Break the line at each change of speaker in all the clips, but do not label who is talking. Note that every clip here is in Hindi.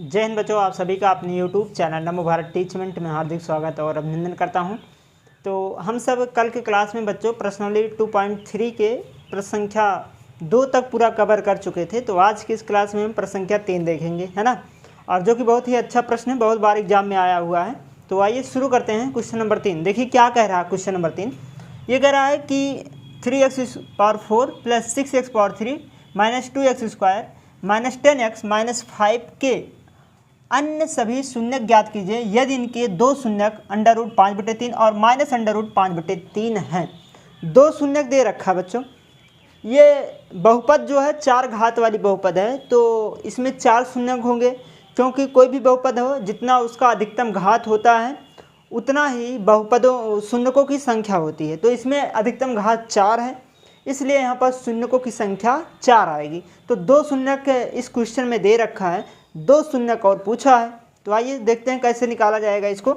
जय हिंद बच्चों, आप सभी का अपने YouTube चैनल नमो भारत टीचमेंट में हार्दिक स्वागत और अभिनंदन करता हूं। तो हम सब कल के क्लास में बच्चों प्रश्नावली 2.3 के प्रश्न संख्या 2 तक पूरा कवर कर चुके थे। तो आज की इस क्लास में हम प्रश्न संख्या 3 देखेंगे, है ना, और जो कि बहुत ही अच्छा प्रश्न है, बहुत बार एग्जाम में आया हुआ है। तो आइए शुरू करते हैं। क्वेश्चन नंबर 3 देखिए क्या कह रहा है। क्वेश्चन नंबर 3 ये कह रहा है कि 3x⁴ + 6x⁴ - 2x² - 10x - 5 के अन्य सभी शून्यक ज्ञात कीजिए यदि इनके दो शून्यक √5/3 और -√5/3 हैं। दो शून्यक दे रखा बच्चों। ये बहुपद जो है 4 घात वाली बहुपद है, तो इसमें 4 शून्यक होंगे, क्योंकि कोई भी बहुपद हो जितना उसका अधिकतम घात होता है उतना ही बहुपदों शून्यकों की संख्या होती है। तो इसमें अधिकतम घात 4 है, इसलिए यहाँ पर शून्यकों की संख्या 4 आएगी। तो दो शून्यक इस क्वेश्चन में दे रखा है, दो शून्यक और पूछा है। तो आइए देखते हैं कैसे निकाला जाएगा इसको।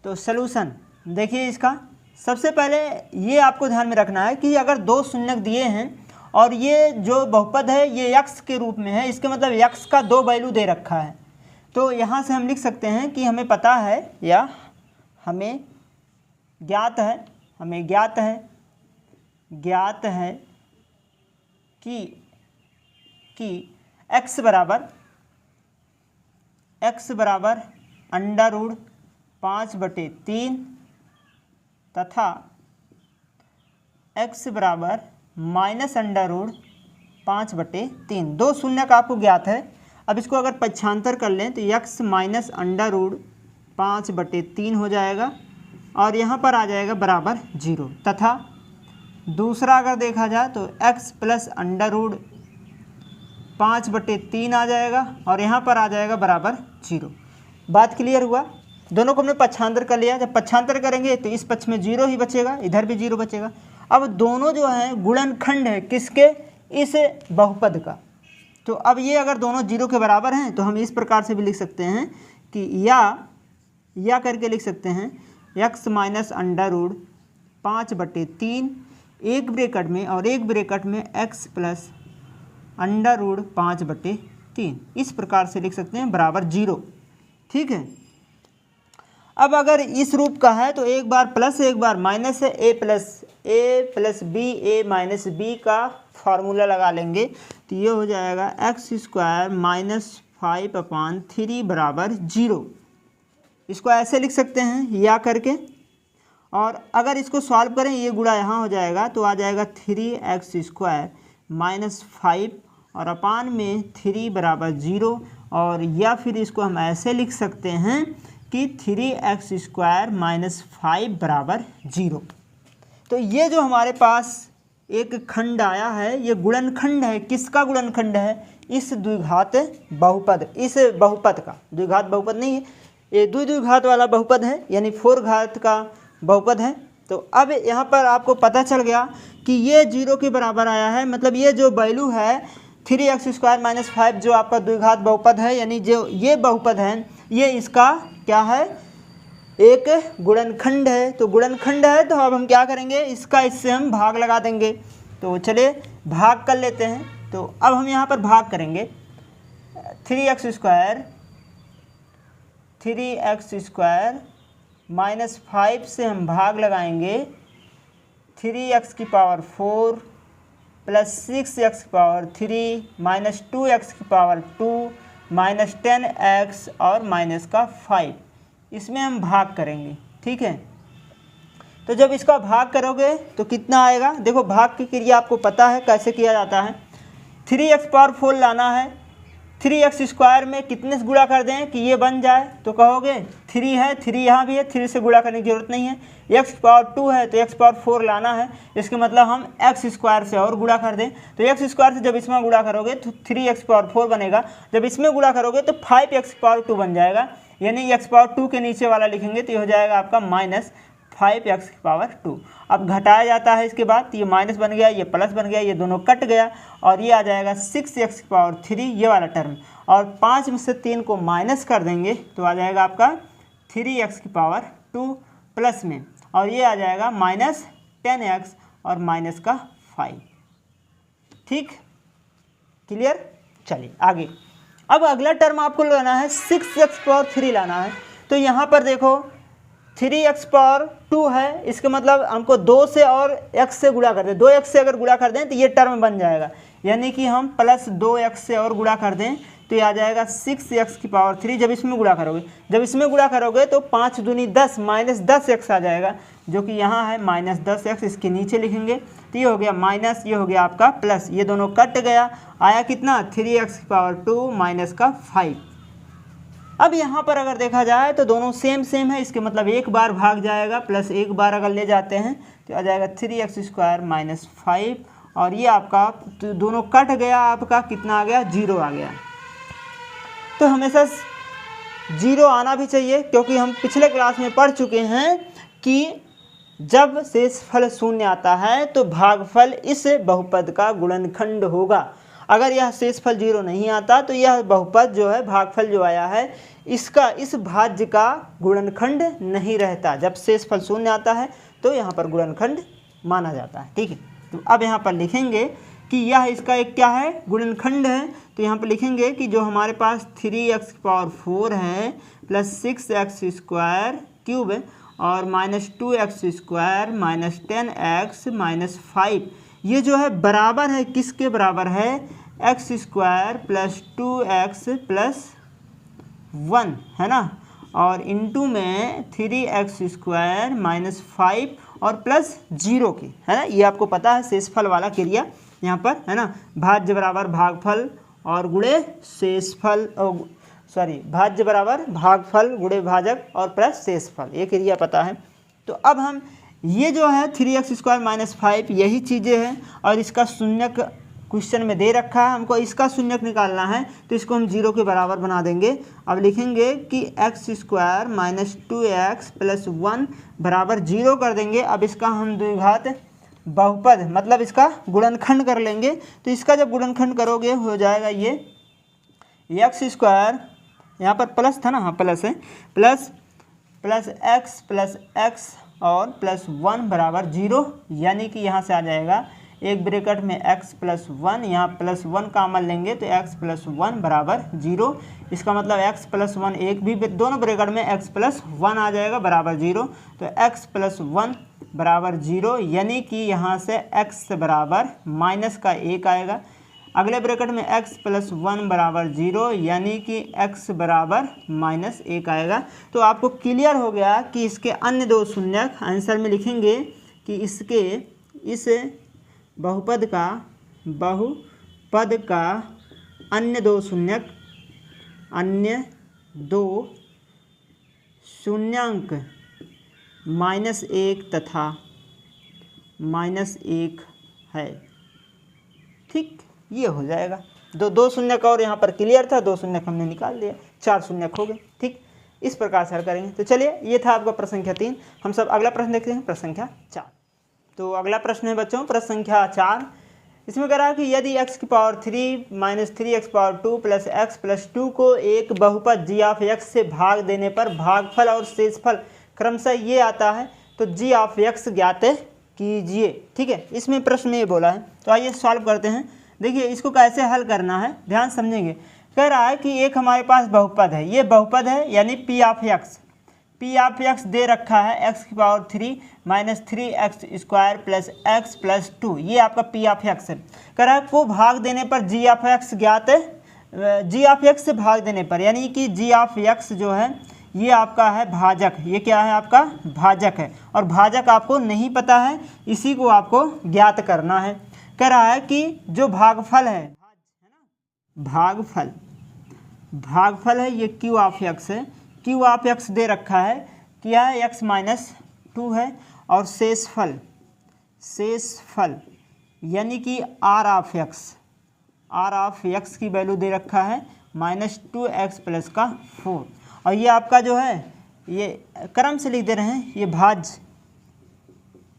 तो सलूशन देखिए इसका। सबसे पहले ये आपको ध्यान में रखना है कि अगर दो शून्यक दिए हैं और ये जो बहुपद है ये x के रूप में है, इसके मतलब x का 2 वैल्यू दे रखा है। तो यहाँ से हम लिख सकते हैं कि हमें पता है या हमें ज्ञात है कि x बराबर √5/3 तथा x बराबर -√5/3। दो शून्यक आपको ज्ञात है। अब इसको अगर पक्षांतर कर लें तो x -√5/3 हो जाएगा और यहाँ पर आ जाएगा बराबर 0, तथा दूसरा अगर देखा जाए तो x + √5/3 आ जाएगा और यहाँ पर आ जाएगा बराबर 0। बात क्लियर हुआ। दोनों को हमने पक्षांतर कर लिया। जब पक्षांतर करेंगे तो इस पक्ष में 0 ही बचेगा, इधर भी 0 बचेगा। अब दोनों जो हैं गुणनखंड है किसके, इस बहुपद का। तो अब ये अगर दोनों 0 के बराबर हैं तो हम इस प्रकार से भी लिख सकते हैं कि या करके लिख सकते हैं x -√5/3 एक ब्रैकेट में और एक ब्रैकेट में x + √5/3, इस प्रकार से लिख सकते हैं बराबर 0। ठीक है। अब अगर इस रूप का है तो एक बार प्लस एक बार माइनस है, a + b का फार्मूला लगा लेंगे तो ये हो जाएगा x² - 5/3 बराबर 0। इसको ऐसे लिख सकते हैं या करके, और अगर इसको सॉल्व करें ये गुणा यहाँ हो जाएगा तो आ जाएगा 3x² - 5 और अपान में 3 बराबर 0। और या फिर इसको हम ऐसे लिख सकते हैं कि 3x² - 5 बराबर 0। तो ये जो हमारे पास एक खंड आया है ये गुणनखंड है। किसका गुणनखंड है? इस द्विघात बहुपद, इस बहुपद का। द्विघात बहुपद नहीं है, ये द्विघात वाला बहुपद है, यानी 4 घात का बहुपद है। तो अब यहाँ पर आपको पता चल गया कि ये 0 के बराबर आया है, मतलब ये जो वैल्यू है 3x² - 5 जो आपका द्विघात बहुपद है, यानी जो ये बहुपद है ये इसका क्या है, एक गुणनखंड है। तो गुणनखंड है तो अब हम क्या करेंगे, इसका इससे हम भाग लगा देंगे। तो चलिए भाग कर लेते हैं। तो अब हम यहाँ पर भाग करेंगे 3x² - 5 से हम भाग लगाएंगे 3x⁴ + 6x⁴ - 2x⁴ - 10x और -5, इसमें हम भाग करेंगे। ठीक है। तो जब इसका भाग करोगे तो कितना आएगा, देखो भाग की क्रिया आपको पता है कैसे किया जाता है। 3x⁴ लाना है, 3x² में कितने से गुणा कर दें कि ये बन जाए, तो कहोगे 3 है, 3 यहाँ भी है, 3 से गुणा करने की जरूरत नहीं है। x⁴ है तो x⁴ लाना है, इसके मतलब हम x² से और गुणा कर दें। तो x² से जब इसमें गुणा करोगे तो 3x⁴ बनेगा, जब इसमें गुणा करोगे तो 5x⁴ बन जाएगा, यानी x⁴ के नीचे वाला लिखेंगे तो ये हो जाएगा आपका -5x⁴। अब घटाया जाता है इसके बाद, तो ये माइनस बन गया, ये प्लस बन गया, ये दोनों कट गया और ये आ जाएगा 6x⁴ ये वाला टर्म, और 5 में से 3 को माइनस कर देंगे तो आ जाएगा आपका 3x⁴ प्लस में, और ये आ जाएगा -10x और -5। ठीक, क्लियर। चलिए आगे अब अगला टर्म आपको लाना है 6x पावर 3 लाना है। तो यहाँ पर देखो 3x पावर 2 है, इसका मतलब हमको 2 से और x से गुणा कर दें, 2x से अगर गुणा कर दें तो ये टर्म बन जाएगा, यानी कि हम प्लस 2x से और गुणा कर दें तो ये आ जाएगा 6x की पावर 3। जब इसमें गुणा करोगे तो 5 दूनी 10 माइनस 10x आ जाएगा, जो कि यहाँ है माइनस 10x, इसके नीचे लिखेंगे तो ये हो गया माइनस, ये हो गया आपका प्लस, ये दोनों कट गया, आया कितना 3x की पावर 2 माइनस का 5। अब यहाँ पर अगर देखा जाए तो दोनों सेम है, इसके मतलब एक बार भाग जाएगा, प्लस एक बार अगर ले जाते हैं तो आ जाएगा 3x स्क्वायर माइनस 5, और ये आपका तो दोनों कट गया, आपका कितना आ गया 0 आ गया। तो हमेशा 0 आना भी चाहिए, क्योंकि हम पिछले क्लास में पढ़ चुके हैं कि जब शेषफल शून्य आता है तो भागफल इस बहुपद का गुणनखंड होगा। अगर यह शेषफल 0 नहीं आता तो यह बहुपद जो है, भागफल जो आया है, इसका इस भाज्य का गुणनखंड नहीं रहता। जब शेषफल शून्य आता है तो यहाँ पर गुणनखंड माना जाता है। ठीक है, तो अब यहाँ पर लिखेंगे कि यह इसका एक क्या है, गुणनखंड है। तो यहाँ पर लिखेंगे कि जो हमारे पास 3x की पावर 4 है प्लस 6x स्क्वायर क्यूब और minus 2x square minus 10x minus 5, ये जो है बराबर है, किसके बराबर है, x square plus 2x plus 1 है ना, और इनटू में 3x स्क्वायर माइनस 5 और प्लस 0 की, है ना। ये आपको पता है शेषफल वाला क्रिया यहाँ पर, है ना, भाज्य बराबर भागफल और गुणे शेषफल, भाज्य बराबर भागफल गुणे भाजक और प्लस शेषफल, ये क्रिया पता है। तो अब हम ये जो है 3x स्क्वायर माइनस 5 यही चीज़ें हैं, और इसका शून्यक क्वेश्चन में दे रखा है, हमको इसका शून्यक निकालना है, तो इसको हम 0 के बराबर बना देंगे। अब लिखेंगे कि x square minus 2x plus 1 बराबर 0 कर देंगे। अब इसका हम द्विघात बहुपद मतलब इसका गुणनखंड कर लेंगे। तो इसका जब गुणनखंड करोगे हो जाएगा ये x स्क्वायर, यहाँ पर प्लस था ना, हाँ प्लस है, प्लस x और प्लस 1 बराबर 0, यानी कि यहाँ से आ जाएगा एक ब्रैकेट में x प्लस 1, यहाँ प्लस 1 कॉमन लेंगे तो x प्लस 1 बराबर 0। इसका मतलब x प्लस 1 एक भी दोनों ब्रैकेट में x प्लस 1 आ जाएगा बराबर 0, तो x प्लस 1 बराबर 0, यानी कि यहाँ से x बराबर माइनस का 1 आएगा। अगले ब्रैकेट में x प्लस 1 बराबर 0, यानी कि x बराबर माइनस 1 आएगा। तो आपको क्लियर हो गया कि इसके अन्य दो शून्यक आंसर में लिखेंगे कि इसके इस बहुपद का अन्य दो शून्यांक -1 तथा -1 है। ठीक, ये हो जाएगा। दो शून्यक और यहाँ पर क्लियर था, 2 शून्यक हमने निकाल दिया, 4 शून्यक हो गए। ठीक, इस प्रकार से हल करेंगे। तो चलिए, ये था आपका प्रश्न संख्या 3। हम सब अगला प्रश्न देखते हैं, प्रश्न संख्या 4। तो अगला प्रश्न है बच्चों प्रश्न संख्या 4। इसमें कह रहा है कि यदि x की power 3 minus 3x power 2 plus x plus 2 को एक बहुपद g ऑफ x से भाग देने पर भागफल और शेषफल क्रमशः ये आता है, तो g ऑफ x ज्ञात कीजिए। ठीक है, इसमें प्रश्न ये बोला है, तो आइए सॉल्व करते हैं। देखिए इसको कैसे हल करना है, ध्यान समझेंगे। कह रहा है कि एक हमारे पास बहुपद है, ये बहुपद है यानी p ऑफ x दे रखा है x की power 3 minus 3x square plus x plus 2, ये आपका p ऑफ x है। कह रहा है को भाग देने पर g ऑफ x ज्ञात है, g ऑफ x से भाग देने पर, यानी कि g ऑफ x जो है ये आपका है भाजक, ये क्या है आपका भाजक है, और भाजक आपको नहीं पता है, इसी को आपको ज्ञात करना है। कह रहा है कि जो भागफल है, भागफल है ये q ऑफ x है, q ऑफ x दे रखा है, क्या है x माइनस 2 है, और शेषफल यानी कि r ऑफ x की वैल्यू दे रखा है माइनस 2x प्लस का 4, और ये आपका जो है ये क्रम से लिख दे रहे हैं, ये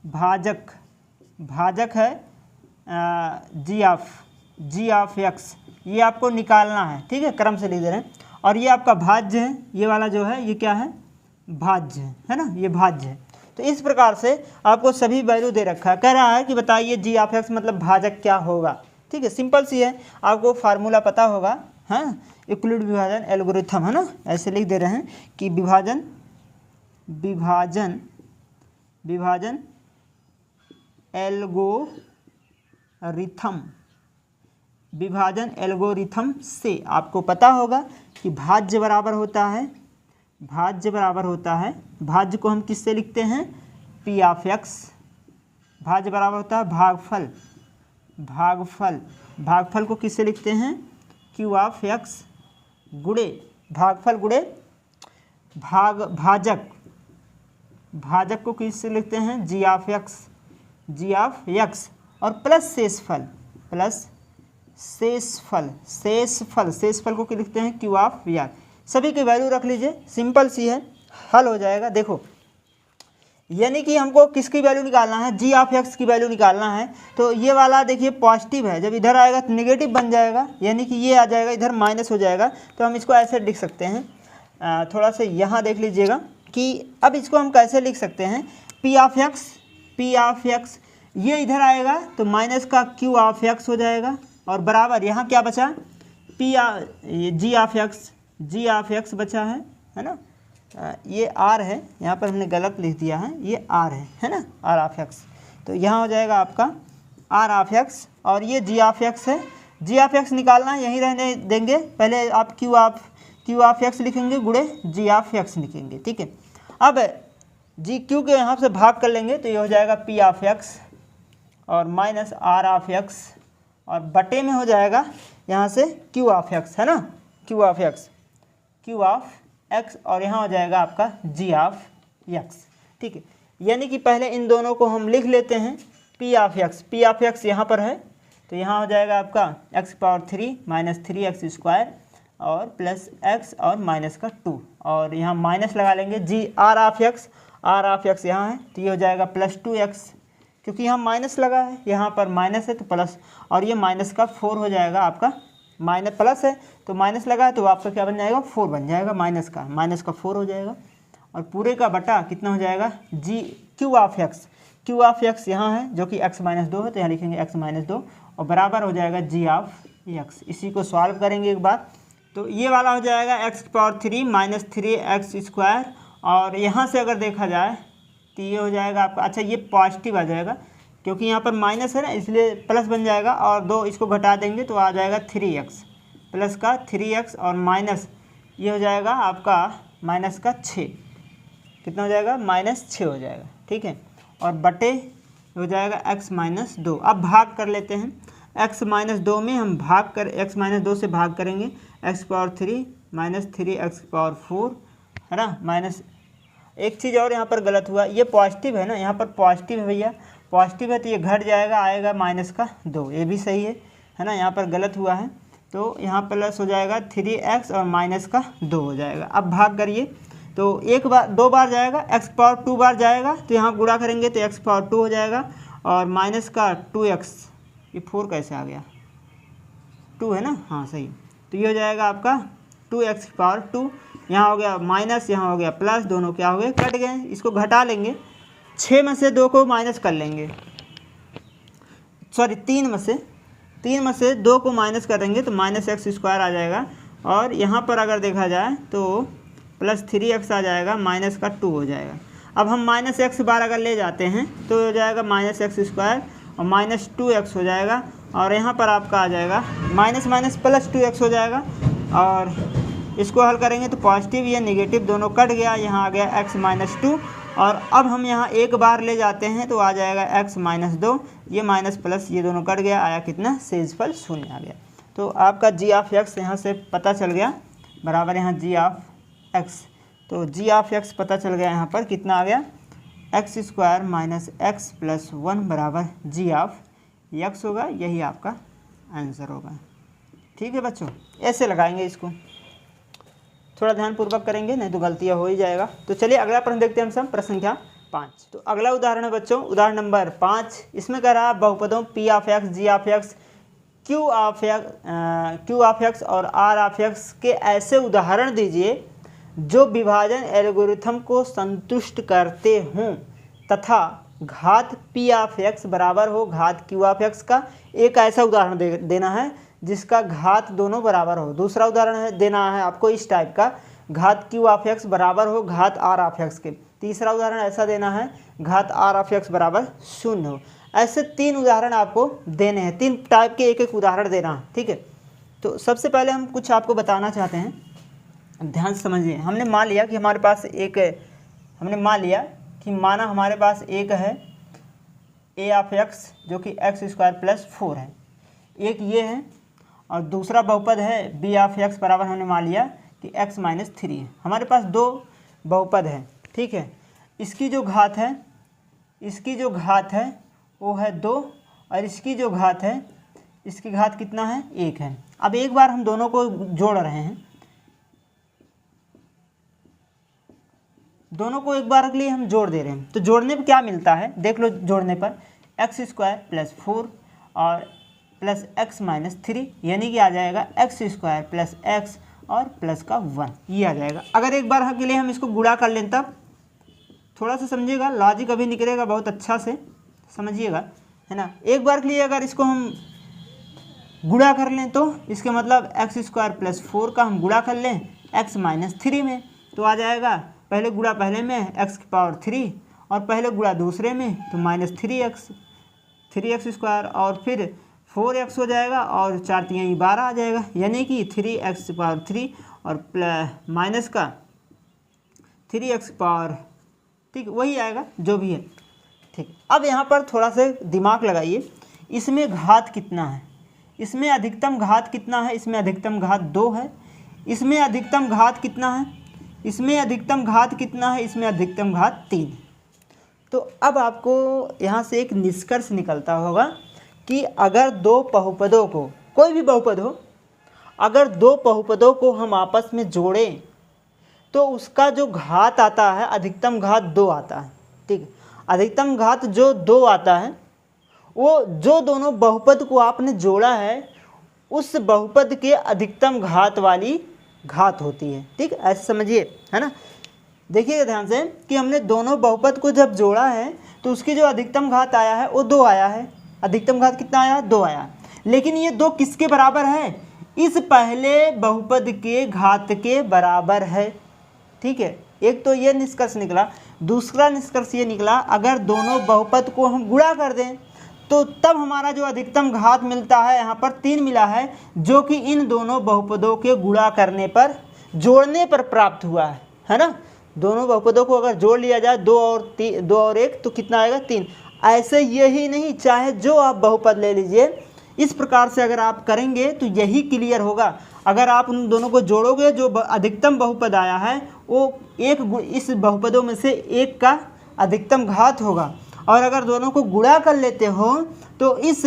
भाजक है g ऑफ x, ये आपको निकालना है। ठीक है, क्रम से लिख दे रहे हैं, और ये आपका भाज्य है, ये वाला जो है ये क्या है भाज्य है ना, ये भाज्य है। तो इस प्रकार से आपको सभी वैल्यू दे रखा है। कह रहा है कि बताइए g ऑफ x मतलब भाजक क्या होगा। ठीक है, सिंपल सी है, आपको फार्मूला पता होगा। हाँ, यूक्लिड विभाजन एल्गोरिथम, है ना, ऐसे लिख दे रहे हैं कि विभाजन एल्गोरिथम से आपको पता होगा कि भाज्य बराबर होता है, भाज्य को हम किससे लिखते हैं, पी ऑफ एक्स, भाज्य बराबर होता है भागफल को किससे लिखते हैं, क्यू ऑफ एक्स गुणे भागफल गुणे भाजक को किससे लिखते हैं, जी ऑफ एक्स और प्लस शेषफल को लिखते हैं क्यू ऑफ एक्स। सभी की वैल्यू रख लीजिए, सिंपल सी है, हल हो जाएगा। देखो यानी कि हमको किसकी वैल्यू निकालना है, जी ऑफ एक्स की वैल्यू निकालना है। तो ये वाला देखिए पॉजिटिव है, जब इधर आएगा तो नेगेटिव बन जाएगा, यानी कि ये आ जाएगा इधर माइनस हो जाएगा। तो हम इसको ऐसे लिख सकते हैं, थोड़ा सा यहाँ देख लीजिएगा कि अब इसको हम कैसे लिख सकते हैं, पी ऑफ एक्स ये इधर आएगा तो माइनस का क्यू ऑफ एक्स हो जाएगा और बराबर यहाँ क्या बचा, जी ऑफ एक्स बचा है ना। ये आर है, यहाँ पर हमने गलत लिख दिया है, ये आर है ना, आर ऑफ एक्स। तो यहाँ हो जाएगा आपका आर ऑफ एक्स और ये जी ऑफ एक्स है। जी ऑफ एक्स निकालना यहीं रहने देंगे, पहले आप क्यू ऑफ एक्स लिखेंगे गुणे जी ऑफ एक्स लिखेंगे, ठीक है। अब जी क्यू के यहाँ से भाग कर लेंगे तो ये हो जाएगा पी ऑफ एक्स और माइनस आर ऑफ एक्स और बटे में हो जाएगा यहाँ से क्यू ऑफ एक्स, है ना, क्यू ऑफ एक्स और यहाँ हो जाएगा आपका जी ऑफ एक्स, ठीक है। यानी कि पहले इन दोनों को हम लिख लेते हैं, पी ऑफ एक्स यहाँ पर है तो यहाँ हो जाएगा आपका x power 3 minus 3x square और प्लस एक्स और माइनस का 2 और यहाँ माइनस लगा लेंगे, जी आर ऑफ एक्स यहाँ है तो ये हो जाएगा प्लस 2x, क्योंकि यहाँ माइनस लगा है, यहाँ पर माइनस है तो प्लस, और ये माइनस का 4 हो जाएगा आपका, माइनस प्लस है तो माइनस लगा है तो आपका क्या बन जाएगा, 4 बन जाएगा, माइनस का 4 हो जाएगा और पूरे का बटा कितना हो जाएगा, जी क्यू ऑफ एक्स यहाँ है जो कि x माइनस 2 है तो यहाँ लिखेंगे x माइनस 2 और बराबर हो जाएगा जी ऑफ एक्स। इसी को सॉल्व करेंगे एक बार तो ये वाला हो जाएगा x power 3 minus 3x square और यहाँ से अगर देखा जाए तो ये हो जाएगा आपका, अच्छा ये पॉजिटिव आ जाएगा क्योंकि यहाँ पर माइनस है ना इसलिए प्लस बन जाएगा और 2 इसको घटा देंगे तो आ जाएगा 3x प्लस का 3x और माइनस ये हो जाएगा आपका माइनस का 6, कितना हो जाएगा, -6 हो जाएगा, ठीक है। और बटे हो जाएगा x माइनस 2। अब भाग कर लेते हैं, x माइनस 2 में हम x माइनस 2 से भाग करेंगे, x power 3 minus 3x power 4 है ना, माइनस एक चीज़ और यहाँ पर गलत हुआ, ये पॉजिटिव है ना, यहाँ पर पॉजिटिव है भैया, पॉजिटिव है तो ये घट जाएगा, आएगा माइनस का 2, ये भी सही है ना, यहाँ पर गलत हुआ है तो यहाँ प्लस हो जाएगा 3x और माइनस का 2 हो जाएगा। अब भाग करिए तो एक बार 2 बार जाएगा, x पावर 2 बार जाएगा तो यहाँ गुणा करेंगे तो x पावर 2 हो जाएगा और माइनस का 2x, ये 4 कैसे आ गया, 2 है ना, हाँ सही, तो ये हो जाएगा आपका 2x पावर 2, यहाँ हो गया माइनस, यहाँ हो गया प्लस, दोनों क्या हो गए, कट गए, इसको घटा लेंगे, 6 में से 2 को माइनस कर लेंगे, सॉरी 3 में से 2 को माइनस करेंगे तो माइनस एक्स स्क्वायर आ जाएगा और यहाँ पर अगर देखा जाए तो प्लस 3x आ जाएगा, माइनस का 2 हो जाएगा। अब हम माइनस एक्स बार अगर ले जाते हैं तो हो जाएगा माइनस एक्स स्क्वायर और माइनस 2x हो जाएगा और यहाँ पर आपका आ जाएगा माइनस माइनस प्लस 2x हो जाएगा और इसको हल करेंगे तो पॉजिटिव या नेगेटिव दोनों कट गया, यहाँ आ गया x माइनस 2 और अब हम यहाँ एक बार ले जाते हैं तो आ जाएगा x माइनस 2, ये माइनस प्लस ये दोनों कट गया, आया कितना, शेषफल 0 आ गया। तो आपका जी ऑफ एक्स यहाँ से पता चल गया, बराबर यहाँ जी ऑफ एक्स, तो जी ऑफ एक्स पता चल गया, यहाँ पर कितना आ गया, x square minus x plus 1 बराबर जी ऑफ एक्स होगा, यही आपका आंसर होगा। ठीक है बच्चों, ऐसे लगाएंगे इसको, थोड़ा ध्यानपूर्वक करेंगे नहीं तो गलतियाँ हो ही जाएगा। तो चलिए अगला प्रश्न देखते हैं हम सब, प्रश्न संख्या 5। तो अगला उदाहरण है बच्चों, उदाहरण नंबर 5, इसमें कह रहा है बहुपदों p of x, g of x, q of x और आर ऑफ एक्स के ऐसे उदाहरण दीजिए जो विभाजन एल्गोरिथम को संतुष्ट करते हों तथा घात पी ऑफ एक्स बराबर हो घात क्यू ऑफ एक्स का। एक ऐसा उदाहरण देना है जिसका घात दोनों बराबर हो। दूसरा उदाहरण है देना है आपको इस टाइप का, घात क्यू ऑफ एक्स बराबर हो घात आर ऑफ एक्स के। तीसरा उदाहरण ऐसा देना है, घात आर ऑफ एक्स बराबर 0 हो। ऐसे 3 उदाहरण आपको देने हैं, 3 टाइप के एक एक उदाहरण देना है, ठीक है। तो सबसे पहले हम कुछ आपको बताना चाहते हैं, ध्यान से समझिए। हमने मान लिया कि हमारे पास माना हमारे पास एक है ए ऑफ एक्स जो कि एक्स स्क्वायर प्लस 4 है, एक ये है, और दूसरा बहुपद है बी ऑफ एक्स बराबर हमने मान लिया कि एक्स माइनस 3 है। हमारे पास 2 बहुपद है, ठीक है। इसकी जो घात है वो है 2, और इसकी जो घात है, इसकी घात कितना है 1 है। अब एक बार हम दोनों को जोड़ रहे हैं, दोनों को एक बार के लिए हम जोड़ दे रहे हैं। तो जोड़ने पर क्या मिलता है देख लो, जोड़ने पर एक्स स्क्वायर प्लस 4 और प्लस एक्स माइनस 3, यानी कि आ जाएगा एक्स स्क्वायर प्लस एक्स और प्लस का 1, ये आ जाएगा। अगर एक बार के लिए हम इसको गुणा कर लें तब थोड़ा सा समझिएगा, लॉजिक अभी निकलेगा, बहुत अच्छा से समझिएगा, है ना। एक बार के लिए अगर इसको हम गुणा कर लें तो इसके मतलब एक्स स्क्वायर प्लस 4 का हम गुणा कर लें एक्स माइनस 3 में, तो आ जाएगा पहले गुणा पहले में एक्स की पावर 3 और पहले गुणा दूसरे में तो माइनस 3x स्क्वायर और फिर 4x हो जाएगा और 4 3 12 आ जाएगा, यानी कि 3x पावर 3 और माइनस का 3x पावर, ठीक वही आएगा जो भी है, ठीक। अब यहाँ पर थोड़ा सा दिमाग लगाइए, इसमें घात कितना है, इसमें अधिकतम घात कितना है, इसमें अधिकतम घात 2 है, इसमें अधिकतम घात कितना है, इसमें अधिकतम घात कितना है, इसमें अधिकतम घात 3। तो अब आपको यहाँ से एक निष्कर्ष निकलता होगा कि अगर 2 बहुपदों को, कोई भी बहुपद हो, अगर 2 बहुपदों को हम आपस में जोड़ें तो उसका जो घात आता है अधिकतम घात 2 आता है, ठीक। अधिकतम घात जो 2 आता है वो जो दोनों बहुपद को आपने जोड़ा है उस बहुपद के अधिकतम घात वाली घात होती है, ठीक। ऐसे समझिए, है ना। देखिएगा ध्यान से कि हमने दोनों बहुपद को जब जोड़ा है तो उसकी जो अधिकतम घात आया है वो 2 आया है। अधिकतम घात कितना आया, 2 आया। लेकिन ये 2 किसके बराबर है, इस पहले बहुपद के घात के बराबर है, ठीक है। एक तो ये निष्कर्ष निकला। दूसरा निष्कर्ष ये निकला, अगर दोनों बहुपद को हम गुणा कर दें तो तब हमारा जो अधिकतम घात मिलता है, यहाँ पर 3 मिला है, जो कि इन दोनों बहुपदों के गुणा करने पर, जोड़ने पर प्राप्त हुआ है ना। दोनों बहुपदों को अगर जोड़ लिया जाए 2 और 1 तो कितना आएगा 3। ऐसे यही नहीं, चाहे जो आप बहुपद ले लीजिए, इस प्रकार से अगर आप करेंगे तो यही क्लियर होगा। अगर आप उन दोनों को जोड़ोगे, जो अधिकतम बहुपद आया है वो इस बहुपदों में से एक का अधिकतम घात होगा, और अगर दोनों को गुणा कर लेते हो तो इस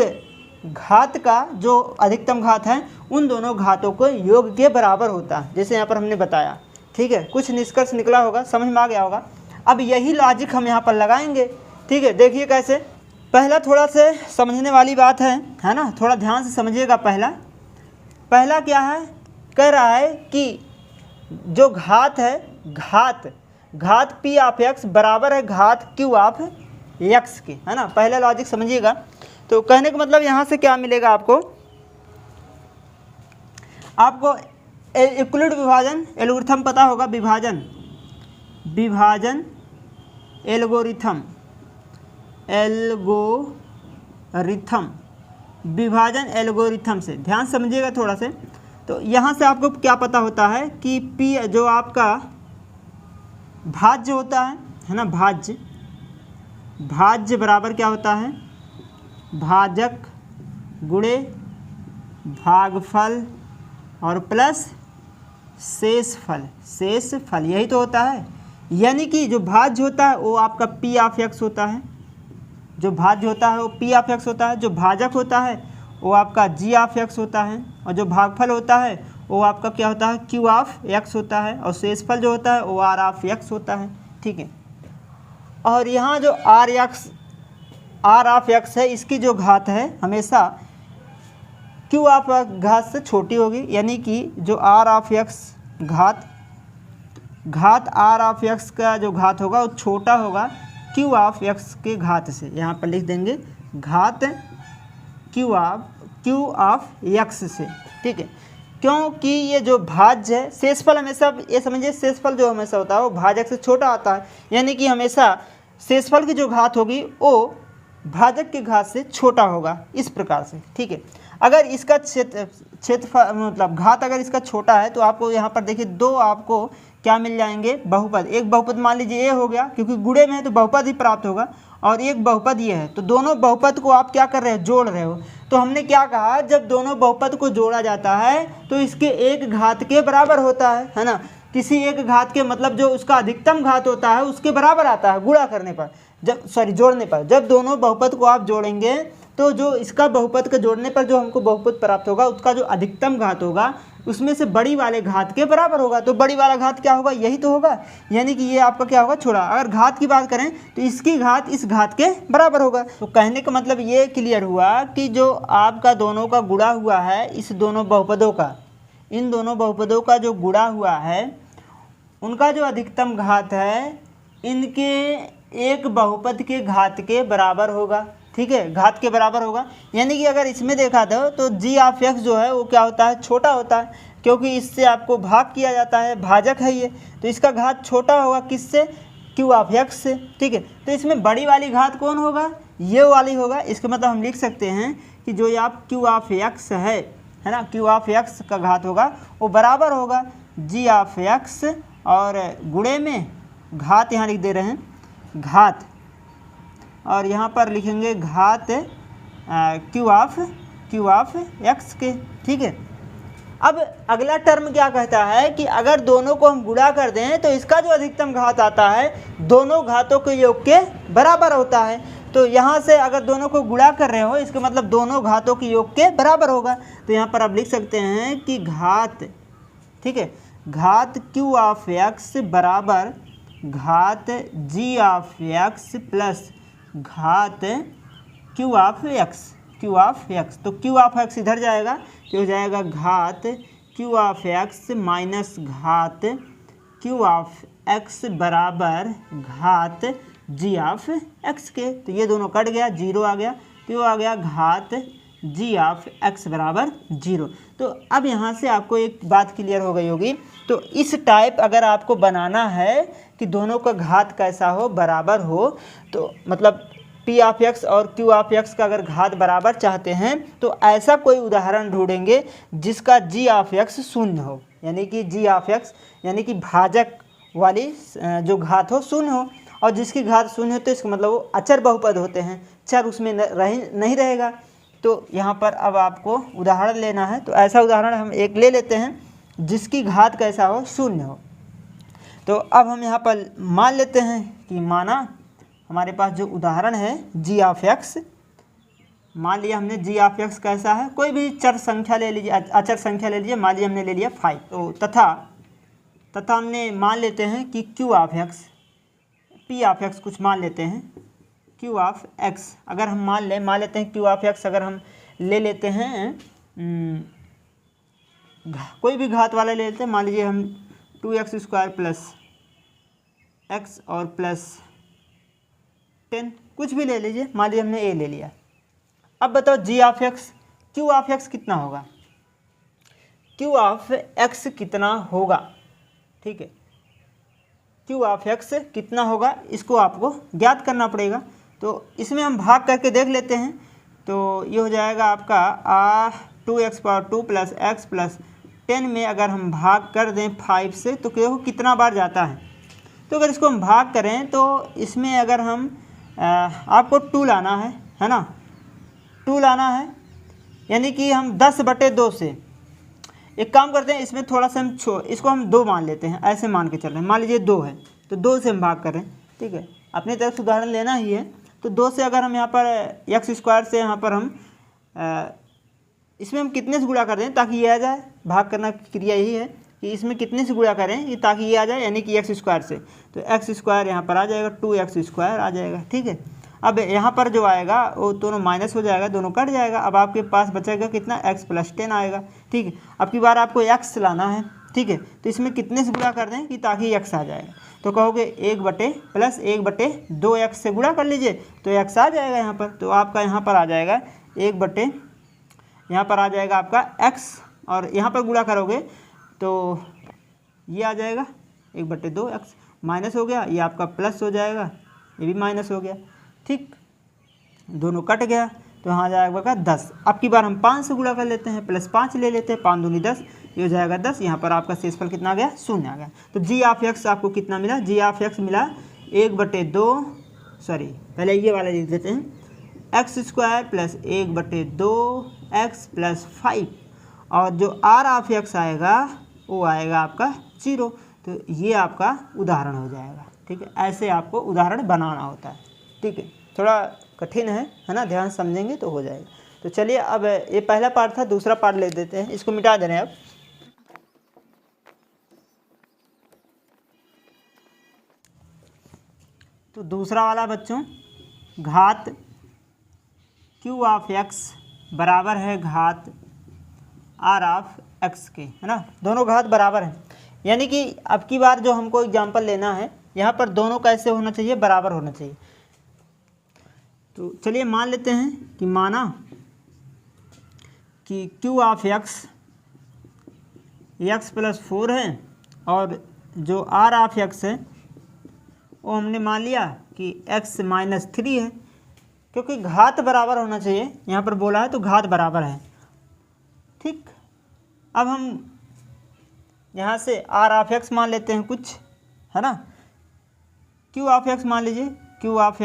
घात का जो अधिकतम घात है उन दोनों घातों को योग के बराबर होता है, जैसे यहाँ पर हमने बताया, ठीक है। कुछ निष्कर्ष निकला होगा, समझ में आ गया होगा। अब यही लॉजिक हम यहाँ पर लगाएंगे, ठीक है। देखिए कैसे, पहला थोड़ा से समझने वाली बात है ना, थोड़ा ध्यान से समझिएगा। पहला क्या है, कह रहा है कि जो घात है, घात पी ऑफ एक्स बराबर है घात क्यू ऑफ एक्स के, है ना। पहला लॉजिक समझिएगा। तो कहने का मतलब यहाँ से क्या मिलेगा आपको यूक्लिड विभाजन एल्गोरिथम पता होगा, विभाजन विभाजन एल्गोरिथम से ध्यान समझिएगा थोड़ा से। तो यहाँ से आपको क्या पता होता है कि पी जो आपका भाज्य होता है ना, भाज्य बराबर क्या होता है, भाजक गुणे भागफल और प्लस शेषफल, यही तो होता है। यानी कि जो भाज्य होता है वो आपका पी ऑफ एक्स होता है, जो भाज्य होता है वो पी ऑफ एक्स होता है, जो भाजक होता है वो आपका जी ऑफ एक्स होता है, और जो भागफल होता है वो आपका क्या होता है, क्यू ऑफ एक्स होता है, और शेषफल जो होता है वो आर ऑफ एक्स होता है, ठीक है। और यहाँ जो आर ऑफ एक्स है, इसकी जो घात है हमेशा क्यू ऑफ घात से छोटी होगी, यानी कि जो आर ऑफ एक्स घात आर ऑफ एक्स का जो घात होगा वो छोटा होगा क्यू ऑफ एक्स के घात से। यहाँ पर लिख देंगे घात क्यू क्यू ऑफ एक्स से, ठीक है। क्योंकि ये जो भाज्य है, शेषफल हमेशा, ये समझिए शेषफल जो हमेशा होता है वो भाजक से छोटा आता है, यानी कि हमेशा शेषफल की जो घात होगी वो भाजक की घात से छोटा होगा, इस प्रकार से, ठीक है। अगर इसका क्षेत्रफल मतलब घात अगर इसका छोटा है तो आपको यहाँ पर देखिए दो आपको क्या मिल जाएंगे, बहुपद। एक बहुपद मान लीजिए ये हो गया, क्योंकि गुणे में है तो बहुपद ही प्राप्त होगा, और एक बहुपद ये है, तो दोनों बहुपद को आप क्या कर रहे हो, जोड़ रहे हो। तो हमने क्या कहा, जब दोनों बहुपद को जोड़ा जाता है तो इसके एक घात के बराबर होता है ना। किसी एक घात के मतलब जो उसका अधिकतम घात होता है उसके बराबर आता है गुणा करने पर, जोड़ने पर। जब दोनों बहुपद को आप जोड़ेंगे तो जो इसका बहुपद के जोड़ने पर जो हमको बहुपद प्राप्त होगा उसका जो अधिकतम घात होगा उसमें से बड़ी वाले घात के बराबर होगा। तो बड़ी वाला घात क्या होगा, यही तो होगा, यानी कि ये आपका क्या होगा, छोटा। अगर घात की बात करें तो इसकी घात इस घात के बराबर होगा। तो कहने का मतलब ये क्लियर हुआ कि जो आपका दोनों का गुणा हुआ है, इस दोनों बहुपदों का, इन दोनों बहुपदों का जो गुणा हुआ है उनका जो अधिकतम घात है इनके एक बहुपद के घात के बराबर होगा, ठीक है, घात के बराबर होगा। यानी कि अगर इसमें देखा तो जी ऑफ एक्स जो है वो क्या होता है, छोटा होता है, क्योंकि इससे आपको भाग किया जाता है, भाजक है ये, तो इसका घात छोटा होगा किससे, क्यू ऑफ एक्स से, ठीक है। तो इसमें बड़ी वाली घात कौन होगा, ये वाली होगा। इसका मतलब हम लिख सकते हैं कि जो ये आप क्यू ऑफ एक्स है ना, क्यू ऑफ एक्स का घात होगा वो बराबर होगा जी ऑफ एक्स, और गुणे में घात यहाँ लिख दे रहे हैं, घात, और यहाँ पर लिखेंगे घात क्यू ऑफ एक्स के, ठीक है। अब अगला टर्म क्या कहता है कि अगर दोनों को हम गुणा कर दें तो इसका जो अधिकतम घात आता है दोनों घातों के योग के बराबर होता है। तो यहाँ से अगर दोनों को गुणा कर रहे हो इसका मतलब दोनों घातों के योग के बराबर होगा। तो यहाँ पर आप लिख सकते हैं कि घात, ठीक है, घात क्यू ऑफ एक्स बराबर घात जी ऑफ एक्स प्लस घात क्यू ऑफ एक्स। तो क्यू ऑफ एक्स इधर जाएगा तो हो जाएगा घात क्यू ऑफ एक्स माइनस घात क्यू ऑफ एक्स बराबर घात जी ऑफ एक्स के। तो ये दोनों कट गया, जीरो आ गया, तो आ गया घात जी ऑफ एक्स बराबर 0। तो अब यहाँ से आपको एक बात क्लियर हो गई होगी। तो इस टाइप अगर आपको बनाना है कि दोनों का घात कैसा हो, बराबर हो, तो मतलब पी ऑफ एक्स और क्यू ऑफ एक्स का अगर घात बराबर चाहते हैं तो ऐसा कोई उदाहरण ढूंढेंगे जिसका जी ऑफ एक्स शून्य हो, यानी कि जी ऑफ एक्स यानी कि भाजक वाली जो घात हो शून्य हो, और जिसकी घात शून्य हो तो इसका मतलब वो अचर बहुपद होते हैं, चर उसमें नहीं रहेगा। तो यहाँ पर अब आपको उदाहरण लेना है, तो ऐसा उदाहरण हम एक ले लेते हैं जिसकी घात कैसा हो, शून्य हो। तो अब हम यहाँ पर मान लेते हैं कि माना हमारे पास जो उदाहरण है जी ऑफ एक्स, मान लिया हमने जी ऑफ एक्स कैसा है, कोई भी चर संख्या ले लीजिए, अचर संख्या ले लीजिए, मान लिया हमने ले लिया 5। तो तथा हमने मान लेते हैं कि Q of x, P of x कुछ मान लेते हैं, क्यू ऑफ एक्स अगर हम मान लेते हैं क्यू ऑफ एक्स अगर हम ले लेते हैं कोई भी घात वाला ले लेते हैं, मान लीजिए हम 2x² प्लस एक्स और प्लस 10 कुछ भी ले लीजिए, मान लीजिए हमने ए ले लिया। अब बताओ g of x, q of x कितना होगा, क्यू ऑफ एक्स कितना होगा, ठीक है, क्यू ऑफ एक्स कितना होगा इसको आपको ज्ञात करना पड़ेगा। तो इसमें हम भाग करके देख लेते हैं। तो ये हो जाएगा आपका 2x² प्लस एक्स प्लस 10 में अगर हम भाग कर दें 5 से तो देखो कितना बार जाता है। तो अगर इसको हम भाग करें तो इसमें अगर हम आपको 2 लाना है ना, 2 लाना है, यानी कि हम 10/2 से एक काम करते हैं, इसमें थोड़ा सा हम इसको हम 2 मान लेते हैं, ऐसे मान के चल रहे हैं, मान लीजिए 2 है तो 2 से हम भाग कर रहे हैं, ठीक है, अपनी तरफ से उदाहरण लेना ही है। तो 2 से अगर हम यहाँ पर x² से यहाँ पर हम इसमें हम कितने से गुणा कर दें ताकि ये आ जाए, भाग करना क्रिया यही है कि इसमें कितने से गुणा करें कि ताकि ये आ जाए, यानी कि x² से, तो x² यहाँ पर आ जाएगा, 2x² आ जाएगा, ठीक है। अब यहाँ पर जो आएगा वो दोनों माइनस हो जाएगा, दोनों कट जाएगा, अब आपके पास बचेगा कितना, x + 10 आएगा, ठीक है। अब की बार आपको x लाना है, ठीक है, तो इसमें कितने से गुणा कर दें कि ताकि x आ जाएगा, तो कहोगे 1/+1/2x से गुणा कर लीजिए तो x आ जाएगा यहाँ पर। तो आपका यहाँ पर आ जाएगा 1/, यहाँ पर आ जाएगा आपका x और यहाँ पर गुणा करोगे तो ये आ जाएगा 1/2x माइनस हो गया, ये आपका प्लस हो जाएगा, ये भी माइनस हो गया, ठीक, दोनों कट गया तो यहाँ आ जाएगा 10। अब की बार हम 5 से गुणा कर लेते हैं, +5 ले लेते हैं, 5 दूनी 10, ये हो जाएगा 10। यहाँ पर आपका शेषफल कितना आ गया, 0 आ गया। तो जी ऑफ एक्स आपको कितना मिला, जी ऑफ एक्स मिला 1/2, सॉरी पहले ये वाला लिख देते हैं, x² + 1/2x + 5 और जो आर ऑफ एक्स आएगा वो आएगा आपका 0। तो ये आपका उदाहरण हो जाएगा, ठीक है। ऐसे आपको उदाहरण बनाना होता है, ठीक है। थोड़ा कठिन है ना, ध्यान समझेंगे तो हो जाएगा। तो चलिए अब ये पहला पार्ट था, दूसरा पार्ट ले देते हैं, इसको मिटा दे रहे हैं अब। तो दूसरा वाला बच्चों, घात q ऑफ x बराबर है घात r ऑफ x के, है ना, दोनों घात बराबर हैं। यानी कि अब की बार जो हमको एग्जाम्पल लेना है, यहाँ पर दोनों कैसे होना चाहिए, बराबर होना चाहिए। तो चलिए मान लेते हैं कि माना कि q ऑफ x + 4 है और जो r ऑफ x है वो हमने मान लिया कि x - 3 है, क्योंकि घात बराबर होना चाहिए, यहाँ पर बोला है तो घात बराबर है, ठीक। अब हम यहाँ से r ऑफ x मान लेते हैं कुछ, है ना, q ऑफ x मान लीजिए, q ऑफ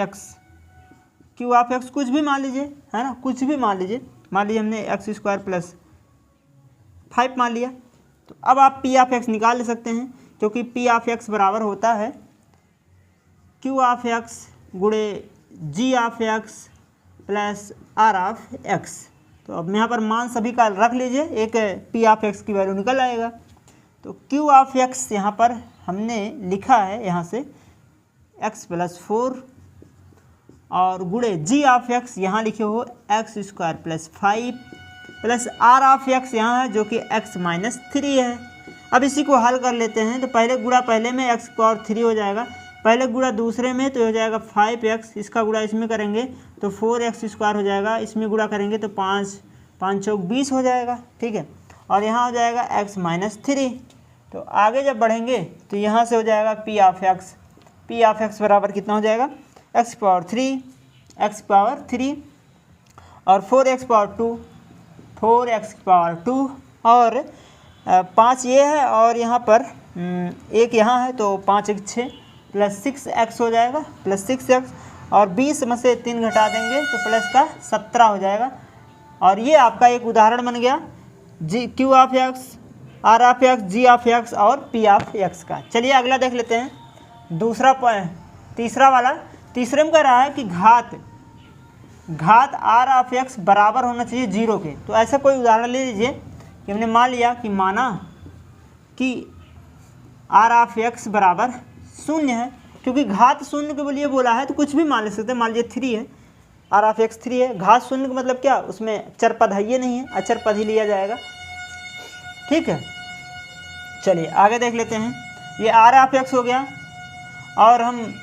x कुछ भी मान लीजिए, है ना, कुछ भी मान लीजिए, हमने x² + 5 मान लिया। तो अब आप p ऑफ x निकाल ले सकते हैं, क्योंकि p ऑफ x बराबर होता है q ऑफ x गुणे g of x + r of x। तो अब यहाँ पर मान सभी का रख लीजिए, एक p ऑफ x की वैल्यू निकल आएगा। तो q ऑफ x यहाँ पर हमने लिखा है यहाँ से x + 4 और गुणे g ऑफ x यहाँ लिखे हो x² + 5 plus r of x यहाँ है जो कि x - 3 है। अब इसी को हल कर लेते हैं। तो पहले गुणा पहले में x³ हो जाएगा, पहले गुणा दूसरे में तो हो जाएगा 5x, इसका गुणा इसमें करेंगे तो 4x² हो जाएगा, इसमें गुणा करेंगे तो 5 चौक 20 हो जाएगा, ठीक है। और यहाँ हो जाएगा x - 3। तो आगे जब बढ़ेंगे तो यहाँ से हो जाएगा p ऑफ x बराबर कितना हो जाएगा, x³ और 4x² और 5 ये है और यहाँ पर एक यहाँ है तो 5 × 6 + 6x हो जाएगा, +6x और 20 में से 3 घटा देंगे तो प्लस का 17 हो जाएगा। और ये आपका एक उदाहरण बन गया q of x, r of x, g of x और p ऑफ x का। चलिए अगला देख लेते हैं, तीसरा वाला। तीसरे में कह रहा है कि घात r ऑफ x बराबर होना चाहिए 0 के। तो ऐसा कोई उदाहरण ले लीजिए कि हमने मान लिया कि माना कि r ऑफ x बराबर 0 है, क्योंकि घात 0 के लिए बोला है तो कुछ भी मान ले सकते हैं। मान लीजिए 3 है, r ऑफ x 3 है, घात 0 का मतलब क्या, उसमें चर पद है ये नहीं है, अचर पद ही लिया जाएगा, ठीक है। चलिए आगे देख लेते हैं, ये r ऑफ x हो गया और हम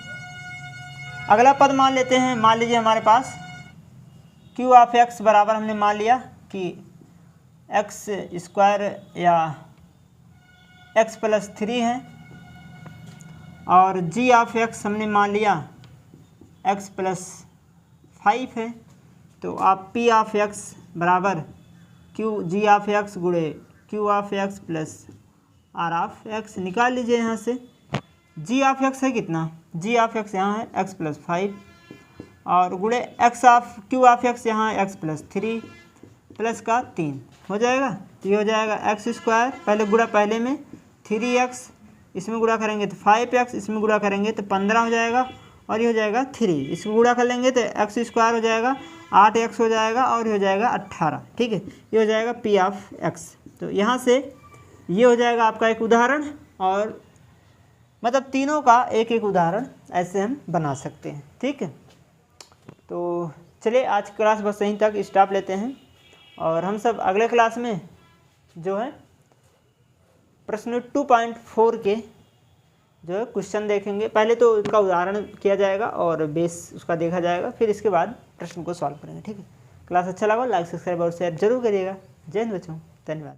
अगला पद मान लेते हैं। मान लीजिए हमारे पास q ऑफ x बराबर हमने मान लिया कि x² या x + 3 है और g ऑफ x हमने मान लिया x + 5 है। तो आप p ऑफ x बराबर g ऑफ x गुणे q of x + r of x निकाल लीजिए। यहाँ से g ऑफ x है कितना, g ऑफ x यहाँ है x + 5 और गुणे q ऑफ x यहाँ है x + 3 प्लस का 3 हो जाएगा। तो ये हो जाएगा x², पहले गुणा पहले में 3x, इसमें गुणा करेंगे तो 5x, इसमें गुणा करेंगे तो 15 हो जाएगा और ये हो जाएगा 3, इसको गुणा कर लेंगे तो x² हो जाएगा, 8x हो जाएगा और ये हो जाएगा 18, ठीक है। ये हो जाएगा p ऑफ x। तो यहाँ से ये हो जाएगा आपका एक उदाहरण, और मतलब तीनों का एक एक उदाहरण ऐसे हम बना सकते हैं, ठीक है। तो चलिए आज क्लास बस यहीं तक स्टॉप लेते हैं और हम सब अगले क्लास में जो है प्रश्न 2.4 के जो है क्वेश्चन देखेंगे। पहले तो इसका उदाहरण किया जाएगा और बेस उसका देखा जाएगा, फिर इसके बाद प्रश्न को सॉल्व करेंगे, ठीक है। क्लास अच्छा लगा लाइक सब्सक्राइब और शेयर जरूर करिएगा। जय हिंद बच्चों, धन्यवाद।